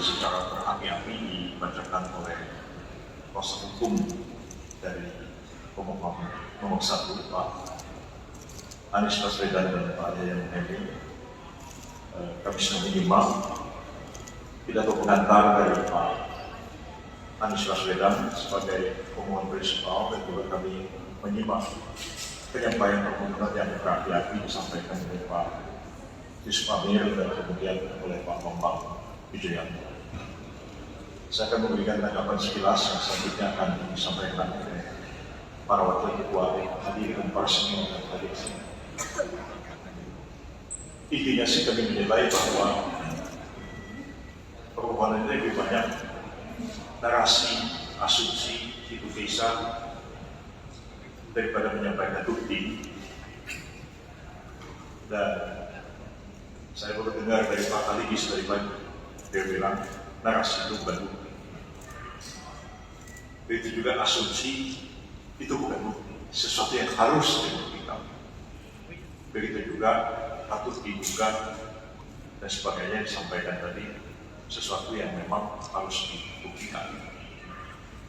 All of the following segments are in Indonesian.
secara berapi-api dibacakan oleh kuasa hukum dari pemohon nomor 1 Pak Anies Baswedan dan Pak Yahya Muhaimin. Kami sudah menyimak pidato pengantar dari Pak Anies Baswedan sebagai pemohon prinsipal, dan juga kami menyimak penyampaian permohonan yang berapi-api disampaikan oleh Pak Yusuf Amir dan kemudian oleh Pak Bambang Wijoyanto. Saya akan memberikan tanggapan sekilas yang selanjutnya akan disampaikan oleh para wakil ketua hadir dan para senior yang hadir di sini. Intinya sih kami menilai bahwa permohonan ini lebih banyak narasi, asumsi, hipotesa daripada menyampaikan bukti. Dan saya baru dengar dari Pak Aligis dari Pak, dia bilang narasi itu bukan bukti. Begitu juga asumsi itu bukan bukti, sesuatu yang harus dibuktikan. Begitu juga patut diduga dan sebagainya disampaikan tadi, sesuatu yang memang harus dibuktikan.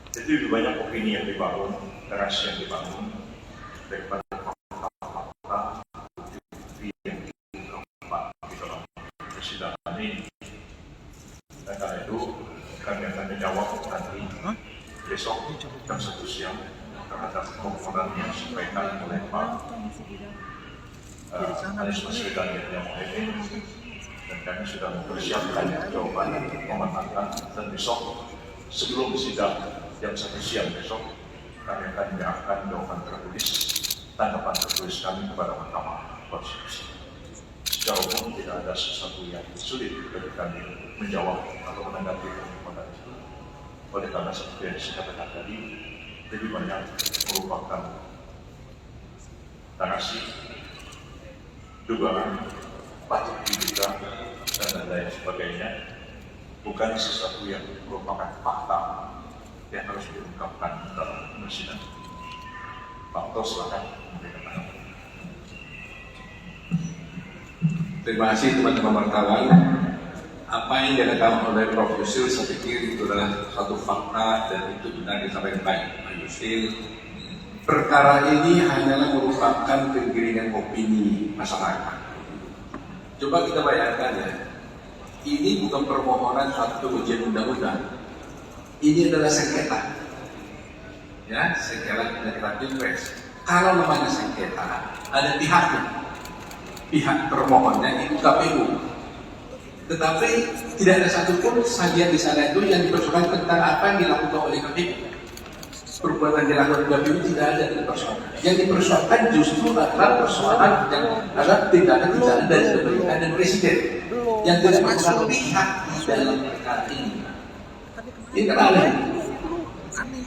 Jadi lebih banyak opini yang dibangun, narasi yang dibangun daripada fakta-fakta bukti yang diungkapkan di dalam persidangan ini. Dan karena itu kami akan menjawab nanti besok jam 1 siang terhadap permohonan yang disampaikan oleh Pak Anies Baswedan yang Muhaimin, dan kami sudah mempersiapkan jawaban mematangkan, dan besok sebelum sidang jam 1 siang besok kami akan menyerahkan jawaban tertulis, tanggapan tertulis kami kepada Mahkamah Konstitusi. Secara umum tidak ada sesuatu yang sulit bagi kami menjawab atau menanggapi permohonan itu. Oleh karena seperti yang saya katakan tadi, lebih banyak merupakan narasi, dugaan, patut diduga, dan lain sebagainya, bukan sesuatu yang merupakan fakta yang harus diungkapkan dalam persidangan. Pak Oto, silakan memberikan tanggapan. Terima kasih teman-teman wartawan. Apa yang dikatakan oleh Prof. Yusril, saya pikir itu adalah satu fakta dan itu benar disampaikan baik Pak Yusril. Perkara ini hanyalah merupakan penggiringan opini masyarakat. Coba kita bayangkan ya, ini bukan permohonan suatu ujian undang-undang. Ini adalah sengketa, ya, sengketa pilpres. Kalau namanya sengketa, ada pihaknya. Pihak permohonnya itu KPU. Tetapi tidak ada satupun sajian di sana itu yang dipersoalkan tentang apa yang dilakukan oleh KPU. Perbuatan yang dilakukan KPU tidak ada yang dipersoalkan. Yang dipersoalkan justru adalah persoalan yang adalah tindakan dari pemerintah dan presiden yang tidak merupakan pihak di dalam perkara ini. Ini kenapa?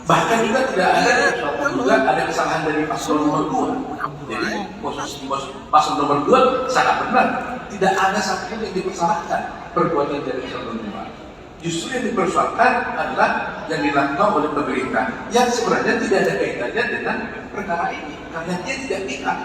Bahkan juga tidak ada juga ada kesalahan dari paslon nomor 2. Jadi paslon nomor 2 sangat benar. Tidak ada satupun yang dipersalahkan perbuatan dari paslon nomor 2. Justru yang dipersoalkan adalah yang dilakukan oleh pemerintah yang sebenarnya tidak ada kaitannya dengan perkara ini karena dia tidak pihak.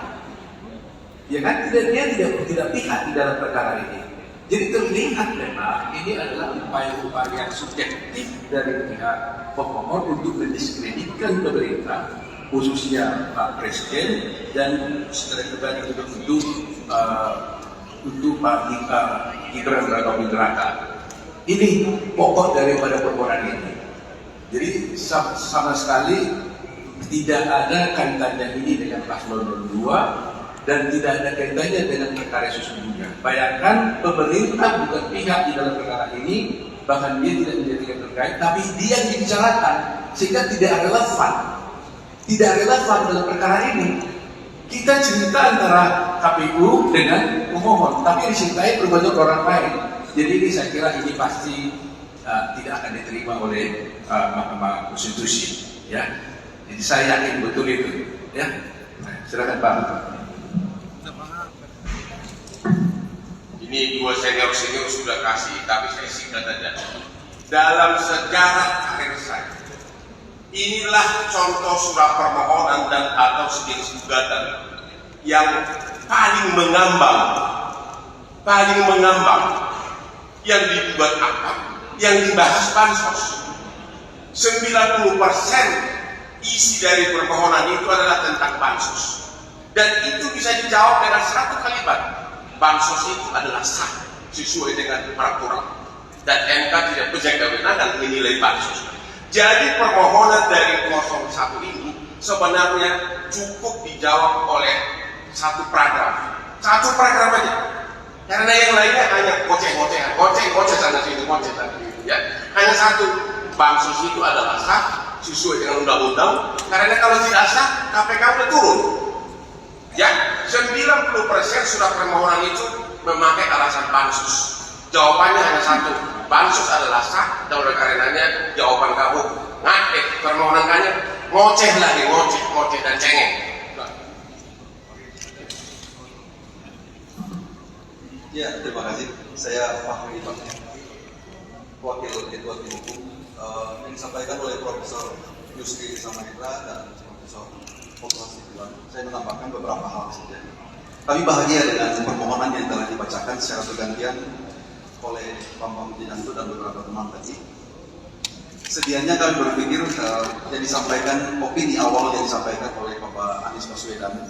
Ya kan? Dia tidak pihak di dalam perkara ini. Jadi terlihat memang ini adalah upaya-upaya yang subjektif dari pihak pemohon untuk mendiskreditkan pemerintah, khususnya Pak Presiden, dan secara kebalik juga untuk Pak Gibran Rakabuming Raka. Ini pokok daripada permohonan ini. Jadi sama sekali tidak ada kaitannya ini dengan paslon 2 dan tidak ada kaitannya dengan perkara sesungguhnya. Bayangkan pemerintah bukan pihak di dalam perkara ini, bahkan dia tidak menjadikan terkait, tapi dia yang dibicarakan sehingga tidak relevan. Tidak relevan dalam perkara ini. Kita cerita antara KPU dengan pemohon, tapi disertai berbanyak orang lain. Jadi ini saya kira ini pasti tidak akan diterima oleh Mahkamah Konstitusi. Ya, jadi saya yakin betul itu. Ya, silakan Pak. Ini dua senior sudah kasih, tapi saya singkat saja. Dalam sejarah karir saya, inilah contoh surat permohonan dan atau sejenis gugatan yang paling mengambang, yang dibuat apa? yang dibahas bansos. 90% isi dari permohonan itu adalah tentang bansos. Dan itu bisa dijawab dengan satu kalimat. Bansos itu adalah sah sesuai dengan peraturan. Dan MK tidak punya kewenangan menilai bansos. Jadi permohonan dari 01 ini sebenarnya cukup dijawab oleh satu paragraf. Satu paragraf aja. Karena yang lainnya hanya goceh-gocehan, goceh sana sini, goceh sana sini. Ya. Hanya satu, bansos itu adalah sah sesuai dengan undang-undang. Karena kalau tidak sah, KPK udah turun. Ya, 90% surat permohonan itu memakai alasan bansos. Jawabannya hanya satu, bansos adalah sah. Dan oleh karenanya jawaban kamu permohonan kalian ngoceh lagi, ngoceh dan cengeng. Ya, terima kasih. Saya Fahmi Pak, Wakil Ketua Tim Hukum, yang disampaikan oleh Profesor Yusri Samahendra dan Profesor Fokus Hasibuan. Saya menambahkan beberapa hal saja. Kami bahagia dengan permohonan yang telah dibacakan secara bergantian oleh Bambang Wijanto dan beberapa teman tadi. Sedianya kami berpikir yang disampaikan, opini awal yang disampaikan oleh Bapak Anies Baswedan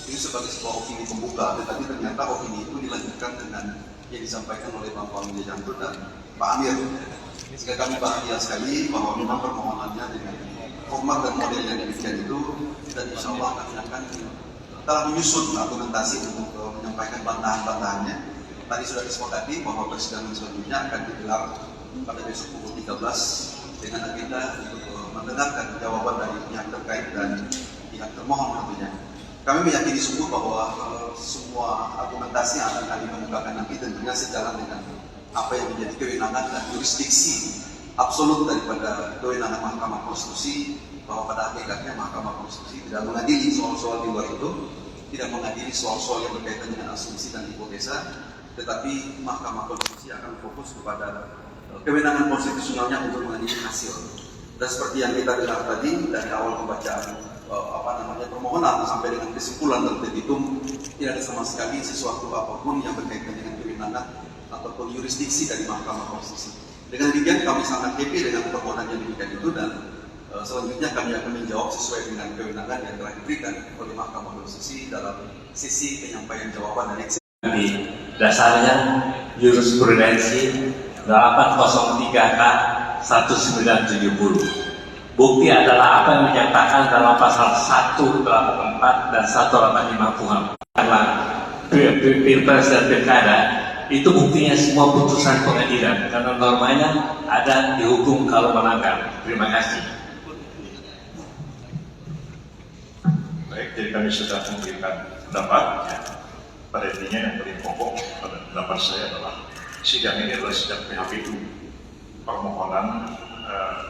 ini sebagai sebuah opini pembuka, tetapi ternyata opini itu dilanjutkan dengan yang disampaikan oleh Bapak Wijanto dan Pak Amir. Sehingga kami bahagia sekali bahwa memang permohonannya dengan format dan model yang demikian itu, dan insya Allah kami akan telah menyusun argumentasi untuk menyampaikan bantahan-bantahannya. Tadi sudah disepakati bahwa persidangan selanjutnya akan digelar pada besok pukul 13 dengan agenda untuk mendengarkan jawaban dari pihak terkait dan pihak termohon tentunya. Kami meyakini sungguh bahwa semua argumentasi yang akan kami kemukakan nanti tentunya sejalan dengan apa yang menjadi kewenangan dan jurisdiksi absolut daripada kewenangan Mahkamah Konstitusi, bahwa pada hakikatnya Mahkamah Konstitusi tidak mengadili soal-soal di luar itu, tidak mengadili soal-soal yang berkaitan dengan asumsi dan hipotesa, tetapi Mahkamah Konstitusi akan fokus kepada kewenangan konstitusionalnya untuk mengadili hasil. Dan seperti yang kita dengar tadi dari awal pembacaan permohonan sampai dengan kesimpulan dan petitum, tidak ada sama sekali sesuatu apapun yang berkaitan dengan kewenangan ataupun jurisdiksi dari Mahkamah Konstitusi. Dengan demikian kami sangat happy dengan permohonan yang demikian itu, dan selanjutnya kami akan menjawab sesuai dengan kewenangan yang telah diberikan oleh Mahkamah Konstitusi dalam sisi penyampaian jawaban dan di dasarnya jurisprudensi 803K 1970. Bukti adalah apa yang dinyatakan dalam pasal 184 dan 185 KUHP. Karena Pilpres dan Pilkada itu buktinya semua putusan pengadilan, karena normanya ada dihukum kalau melanggar. Terima kasih. Baik, jadi kami sudah memberikan pendapat. Ya. Pada intinya yang paling pokok pada pendapat saya adalah sidang ini adalah sidang PHPU, permohonan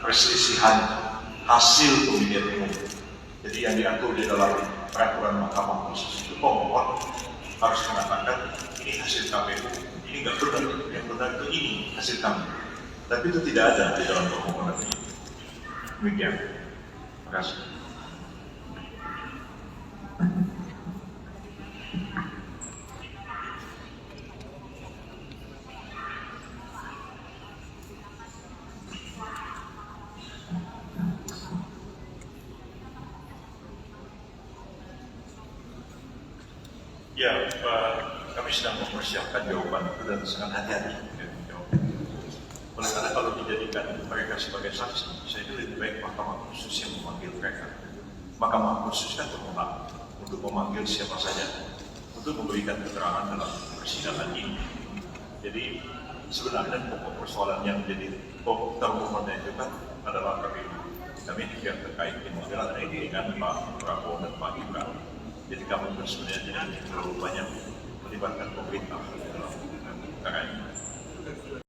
perselisihan hasil pemilihan umum. Jadi yang diatur di dalam peraturan Mahkamah Konstitusi itu pemohon harus mengatakan ini hasil KPU, ini nggak benar, yang benar itu ini hasil kami. Tapi itu tidak ada di dalam permohonan ini. Demikian. Terima kasih. Ya, kami sedang mempersiapkan jawaban itu dan sangat hati-hati. Oleh karena kalau dijadikan mereka sebagai saksi, saya itu lebih baik Mahkamah Konstitusi yang memanggil mereka. Mahkamah Konstitusi kan termohon untuk memanggil siapa saja untuk memberikan keterangan dalam persidangan ini. Jadi sebenarnya pokok persoalan yang menjadi pokok termohonnya itu kan adalah kami tidak terkait dengan dengan Pak Prabowo dan Pak Gibran. Jadi kami sebenarnya tidak terlalu banyak melibatkan pemerintah dalam perkara ini.